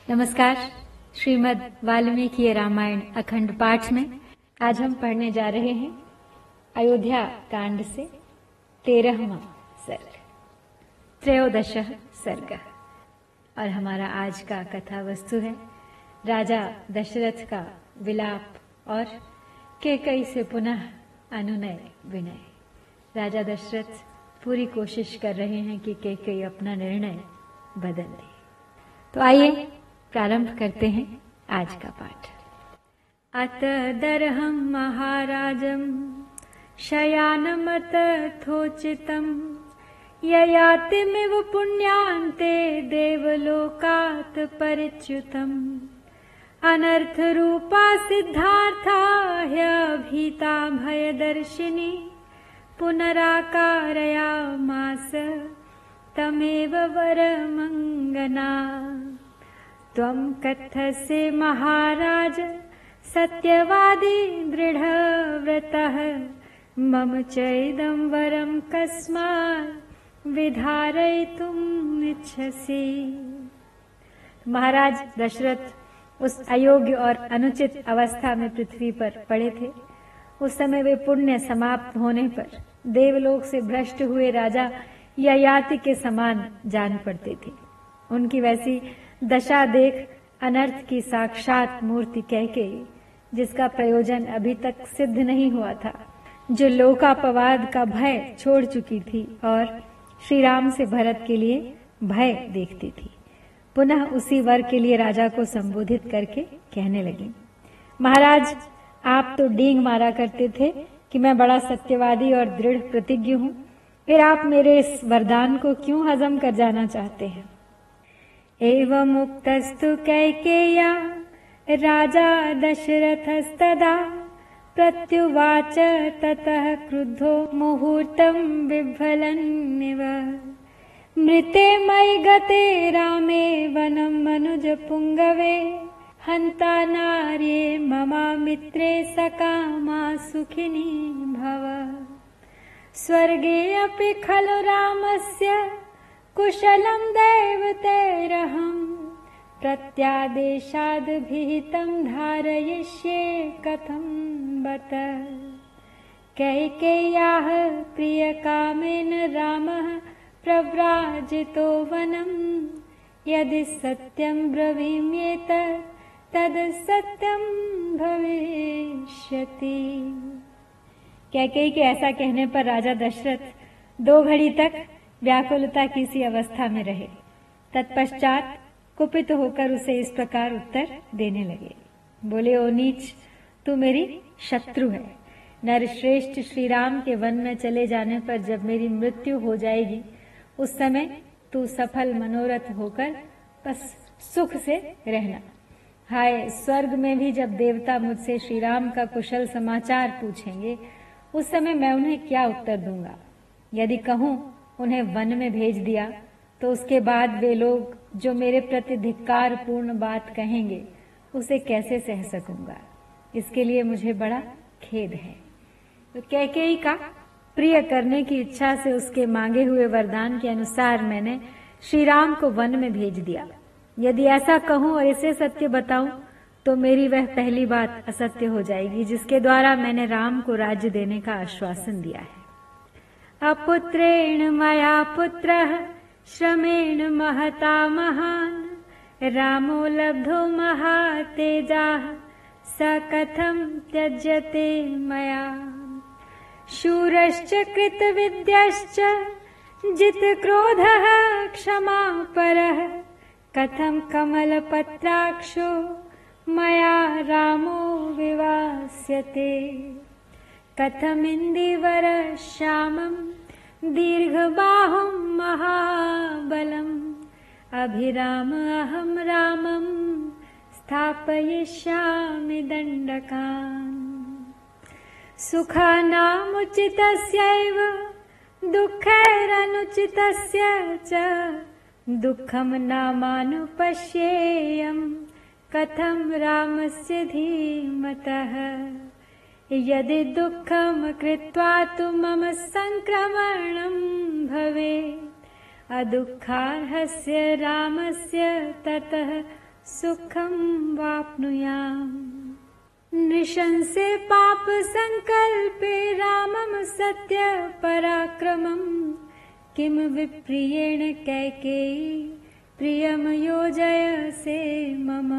नमस्कार। श्रीमद् वाल्मीकि रामायण अखंड पाठ में आज हम पढ़ने जा रहे हैं अयोध्या कांड से 13वां सर्ग, 13 सर्ग। और हमारा आज का कथा वस्तु है राजा दशरथ का विलाप और कैकेयी से पुनः अनुनय विनय। राजा दशरथ पूरी कोशिश कर रहे हैं कि कैकेयी अपना निर्णय बदल दे। तो आइए प्रारंभ करते हैं आज का पाठ। अतदर्हं महाराजं शयानमतथोचितं ययातिमिव पुण्यान्ते देवलोकात् परिच्युतम् अनर्थरूपा सिद्धार्था ह्यभीता भयदर्शिनी पुनराकारयामास तमेव वरमंगना। त्वं कथसे महाराज सत्यवादी दृढव्रतः मम चैदं वरं कस्मात् विधारयितुम् इच्छसि। महाराज दशरथ उस अयोग्य और अनुचित अवस्था में पृथ्वी पर पड़े थे। उस समय वे पुण्य समाप्त होने पर देवलोक से भ्रष्ट हुए राजा ययाति के समान जान पड़ते थे। उनकी वैसी दशा देख अनर्थ की साक्षात मूर्ति कैकेयी, जिसका प्रयोजन अभी तक सिद्ध नहीं हुआ था, जो लोकापवाद का भय छोड़ चुकी थी और श्री राम से भरत के लिए भय देखती थी, पुनः उसी वर के लिए राजा को संबोधित करके कहने लगी, महाराज आप तो डींग मारा करते थे कि मैं बड़ा सत्यवादी और दृढ़ प्रतिज्ञ हूँ, फिर आप मेरे इस वरदान को क्यों हजम कर जाना चाहते हैं। एवं उक्तस्तु कैकेय्या राजा दशरथस्तदा प्रत्युवाच ततः क्रुद्धो मुहूर्तं बिभ्रलन्निव मृते मयि गते रामे वनं मनुज पुंगवे हन्ता नार्ये ममामित्रे सकामा सुखिनी भव। स्वर्गे अपि खलु रामस्य कुशलं दैवतैरहं प्रत्यादेशाद्भिहितं धारयिष्ये कथं बत। कैकेय्याः प्रियकामेन रामः प्रव्राजितो वनं यदि सत्यं ब्रवीम्येत तद सत्यं भविष्यति। कैकेयी के ऐसा कहने पर राजा दशरथ 2 घड़ी तक व्याकुलता की सी अवस्था में रहे। तत्पश्चात कुपित होकर उसे इस प्रकार उत्तर देने लगे। बोले, ओ नीच, तू मेरी शत्रु है। नरश्रेष्ठ श्री राम के वन में चले जाने पर जब मेरी मृत्यु हो जाएगी, उस समय तू सफल मनोरथ होकर बस सुख से रहना। हाय, स्वर्ग में भी जब देवता मुझसे श्री राम का कुशल समाचार पूछेंगे, उस समय मैं उन्हें क्या उत्तर दूंगा। यदि कहूं उन्हें वन में भेज दिया, तो उसके बाद वे लोग जो मेरे प्रति धिक्कार पूर्ण बात कहेंगे, उसे कैसे सह सकूंगा। इसके लिए मुझे बड़ा खेद है। तो कैकेयी का प्रिय करने की इच्छा से उसके मांगे हुए वरदान के अनुसार मैंने श्री राम को वन में भेज दिया। यदि ऐसा कहूं और इसे सत्य बताऊं, तो मेरी वह पहली बात असत्य हो जाएगी, जिसके द्वारा मैंने राम को राज्य देने का आश्वासन दिया है। अपुत्रेण मया पुत्रः श्रमेण महता महान् रामो लब्धो महातेजाः स कथं त्यज्यते मया। शूरश्च कृतविद्यश्च जितक्रोधः क्षमापरः कथं कमलपत्राक्षो मया रामो विवास्यते। कथमिन्दीवरश्यामं दीर्घबाहुं महाबलम् अभिराम अहं रामं स्थापयिष्यामि दण्डकान्। सुखानामुचितस्यैव दुःखैरनुचितस्य च दुःखं नामानुपश्येयम् कथं रामस्य धीमतः। यदि दुःखं कृत्वा तु मम संक्रमणं भवेत् अदुःखार्हस्य रामस्य ततः सुखं वाप्नुयाम्। नृशंसे पाप संकल्पे रामं सत्य पराक्रमम् किम विप्रियेण कैकेयी प्रियम योजयसे मम।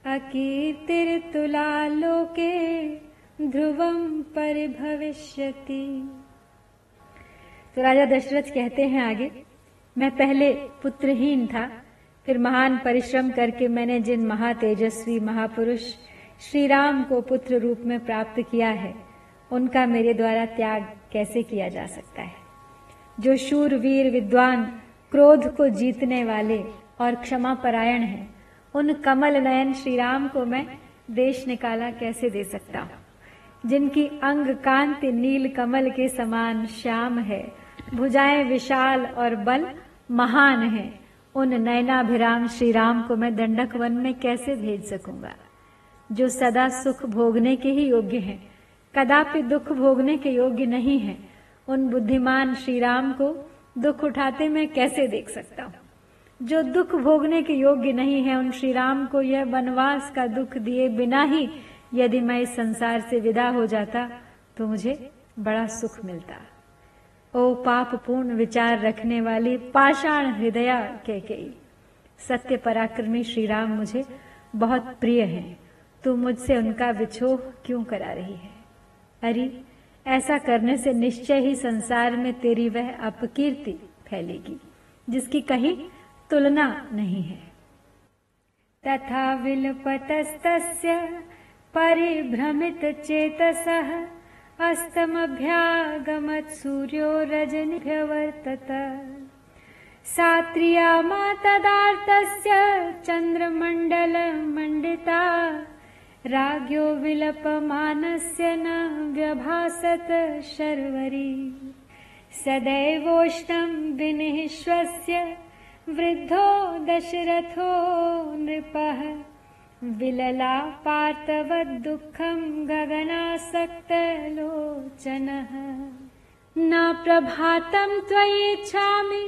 अकीर्तिर्तुला लोके ध्रुवं परिभविष्यति। तो राजा दशरथ कहते हैं आगे, मैं पहले पुत्रहीन था, फिर महान परिश्रम करके मैंने जिन महातेजस्वी महापुरुष श्री राम को पुत्र रूप में प्राप्त किया है, उनका मेरे द्वारा त्याग कैसे किया जा सकता है। जो शूर वीर विद्वान, क्रोध को जीतने वाले और क्षमा परायण हैं, उन कमल नयन श्री राम को मैं देश निकाला कैसे दे सकता हूँ। जिनकी अंग कांति नील कमल के समान श्याम है, भुजाएं विशाल और बल महान है, उन नयनाभिराम श्री राम को मैं दंडक वन में कैसे भेज सकूंगा। जो सदा सुख भोगने के ही योग्य हैं, कदापि दुख भोगने के योग्य नहीं है, उन बुद्धिमान श्री राम को दुख उठाते मैं कैसे देख सकता हूँ। जो दुख भोगने के योग्य नहीं है, उन श्री राम को यह वनवास का दुख दिए बिना ही यदि मैं इस संसार से विदा हो जाता तो मुझे बड़ा सुख मिलता। ओ पाप पूर्ण विचार रखने वाली पाषाण हृदया कैकेयी, सत्य पराक्रमी श्री राम मुझे बहुत प्रिय हैं, तू मुझसे उनका विछोह क्यों करा रही है। अरे ऐसा करने से निश्चय ही संसार में तेरी वह अपकीर्ति फैलेगी जिसकी कहीं तुलना नहीं है। तथा विलपतस्तस्य परिभ्रमित चेतसः अस्तमभ्यागमत् सूर्यो रजनिभ्यवर्तत। सात्रियामा तदार्तस्य चंद्रमंडल मंडिता राज्ञो विलपमानस्य न व्यभासत शर्वरी। सदैवोष्णं विनिश्वस्य वृद्धो दशरथो नृपः विलला पार्थवद्दुःखं गगनासक्तलोचनः। न प्रभातं त्वयिच्छामि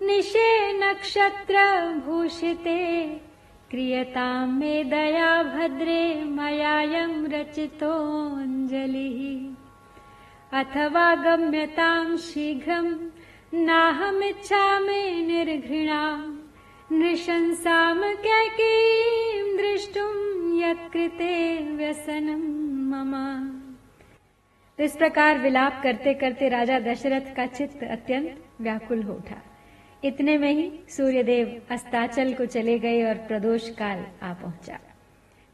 निशे नक्षत्रभूषिते क्रियतां मे दया भद्रे मयायं रचितोऽञ्जलिः। अथवा गम्यतां शीघ्रं नाहमिच्छामि निर्घृणां नृशंसां कैकेयीं दृष्टुं यत्कृते व्यसनं मम। इस प्रकार विलाप करते करते राजा दशरथ का चित्त अत्यंत व्याकुल हो उठा। इतने में ही सूर्यदेव अस्ताचल को चले गए और प्रदोष काल आ पहुंचा।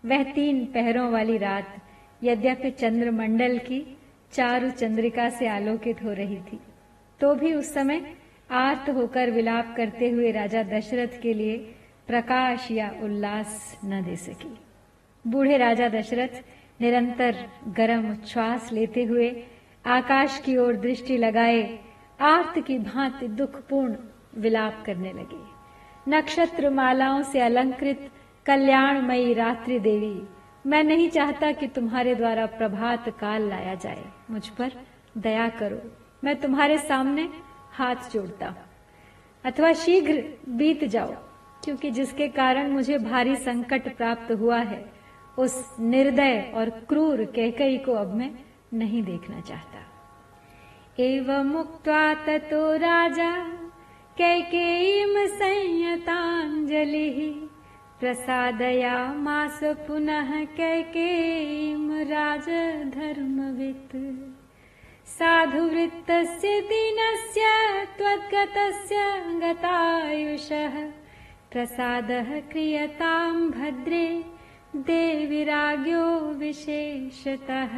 वह 3 पहरों वाली रात यद्यपि चंद्रमंडल की चारु चंद्रिका से आलोकित हो रही थी, तो भी उस समय आर्त होकर विलाप करते हुए राजा दशरथ के लिए प्रकाश या उल्लास न दे सकी। बूढ़े राजा दशरथ निरंतर गर्म उच्छ्वास लेते हुए आकाश की ओर दृष्टि लगाए आर्त की भांति दुखपूर्ण विलाप करने लगे। नक्षत्र मालाओं से अलंकृत कल्याणमयी रात्रि देवी, मैं नहीं चाहता कि तुम्हारे द्वारा प्रभात काल लाया जाए। मुझ पर दया करो, मैं तुम्हारे सामने हाथ जोड़ता हूं। अथवा शीघ्र बीत जाओ, क्योंकि जिसके कारण मुझे भारी संकट प्राप्त हुआ है, उस निर्दय और क्रूर कैकेयी को अब मैं नहीं देखना चाहता। एवं मुक्त्वा ततो राजा कैकेयीं संयतांजलिः प्रसादयामास पुनः कैकेयीं राजधर्मवित्। साधुवृत्तस्य दीनस्य त्वद्गतस्य गतायुषः प्रसादः क्रियतां भद्रे देवी राज्ञो विशेषतः।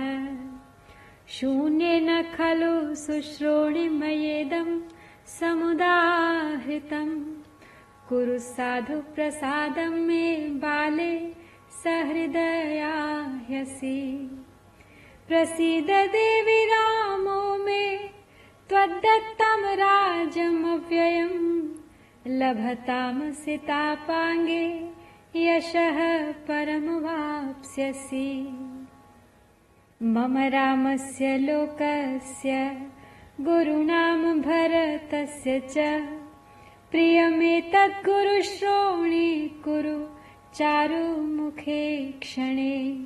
शून्येन खलु शुश्रोणिमयेदं समुदाहृतं कुरु साधु प्रसादं मे बाले सहृदया ह्यसि। प्रसीद देवी रामो मे त्वद्दत्तं राज्यमव्ययं लभतां सितापाङ्गे यशः परमवाप्स्यसि। मम रामस्य लोकस्य गुरुणां भरतस्य च प्रियमेतद्गुरु श्रोणी कुरु चारु मुखे क्षणे।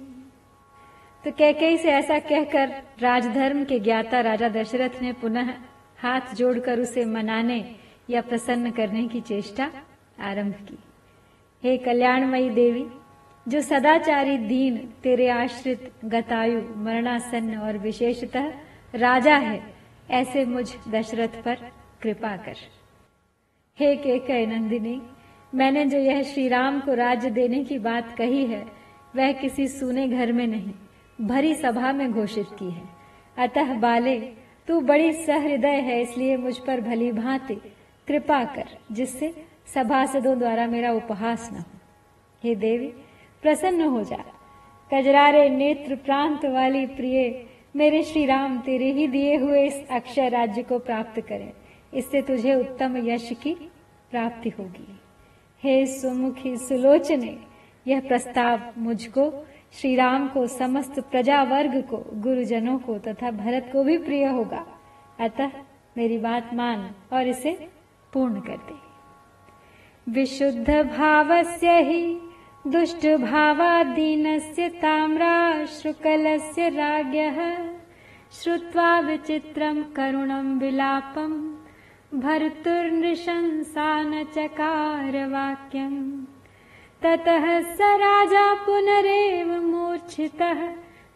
तो कैकेयी से ऐसा कहकर राजधर्म के ज्ञाता राजा दशरथ ने पुनः हाथ जोड़कर उसे मनाने या प्रसन्न करने की चेष्टा आरंभ की। हे कल्याणमयी देवी, जो सदाचारी दीन तेरे आश्रित गतायु मरणासन्न और विशेषतः राजा है, ऐसे मुझ दशरथ पर कृपा कर। हे कैकेयी नंदिनी, मैंने जो यह श्री राम को राज्य देने की बात कही है, वह किसी सूने घर में नहीं, भरी सभा में घोषित की है। अतः बाले, तू बड़ी सहृदय है, इसलिए मुझ पर भली भांति कृपा कर, जिससे सभासदों द्वारा मेरा उपहास न हो। हे देवी, प्रसन्न हो जा। कजरारे नेत्र प्रांत वाली प्रिय मेरे श्री राम तेरे ही दिए हुए इस अक्षय राज्य को प्राप्त करें, इससे तुझे उत्तम यश की प्राप्ति होगी। हे सुमुखी सुलोचने, यह प्रस्ताव मुझको, श्री राम को, समस्त प्रजा वर्ग को, गुरुजनों को तथा भरत को भी प्रिय होगा। अतः मेरी बात मान और इसे पूर्ण कर दे। विशुद्ध भावस्य हि दुष्ट भावादीनस्य ताम्राश्रुकलस्य राज्ञः श्रुत्वा विचित्रं करुणं विलापं भर्तुर्नृशंसा न चकार वाक्यम्। ततः स राजा पुनरेव मूर्छितः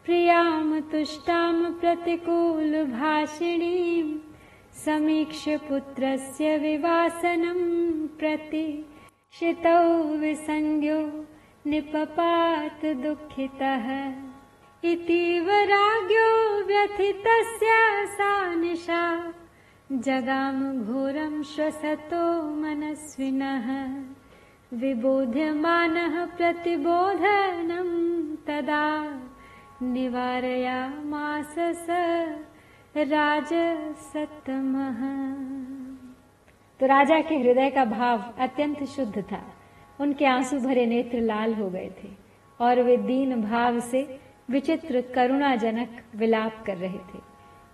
प्रियां तुष्टां प्रतिकूल भाषिणीं समीक्ष्य पुत्रस्य विवासनं प्रति शितौ विसंज्ञो निपपात दुःखितः। इतीव राज्ञो व्यथितस्य सा निशा जगाम घोरं श्वसतो मनस्विनः। विबोध्यमानः प्रतिबोधनं तदा निवारयामास स राजसत्तमः। तो राजा के हृदय का भाव अत्यंत शुद्ध था। उनके आंसू भरे नेत्र लाल हो गए थे और वे दीन भाव से विचित्र करुणाजनक विलाप कर रहे थे।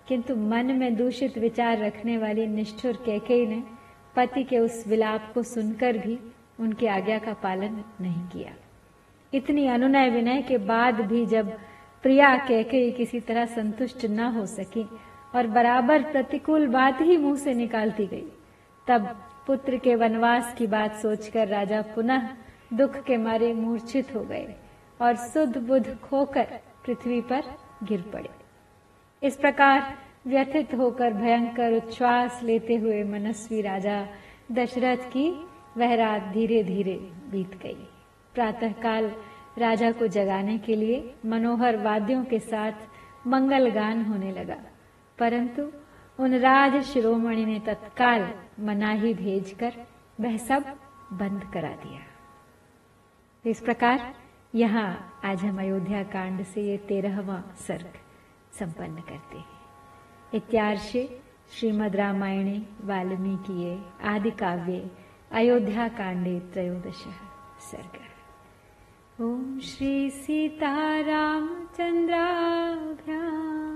किंतु मन में दूषित विचार रखने वाली निष्ठुर कैकेयी ने पति के उस विलाप को सुनकर भी उनकी आज्ञा का पालन नहीं किया। इतनी अनुनय विनय के बाद भी जब प्रिया कैकेयी किसी तरह संतुष्ट न हो सकी और बराबर प्रतिकूल बात ही मुंह से निकालती गई, तब पुत्र के वनवास की बात सोचकर राजा पुनः दुख के मारे मूर्छित हो गए और सुध बुध खोकर पृथ्वी पर गिर पड़े। इस प्रकार व्यथित होकर भयंकर उच्छ्वास लेते हुए मनस्वी राजा दशरथ की वह रात धीरे धीरे बीत गई। प्रातःकाल राजा को जगाने के लिए मनोहर वाद्यों के साथ मंगल गान होने लगा, परंतु उन राज शिरोमणि ने तत्काल मनाही भेजकर वह सब बंद करा दिया। इस प्रकार यहाँ आज हम अयोध्या कांड से ये 13वां सर्ग संपन्न करते हैं। इत्यार्षे श्रीमद् रामायणे वाल्मीकिये आदि काव्ये अयोध्या कांडे 13 सर्ग। ओम श्री सीतारामचंद्राभ्याम्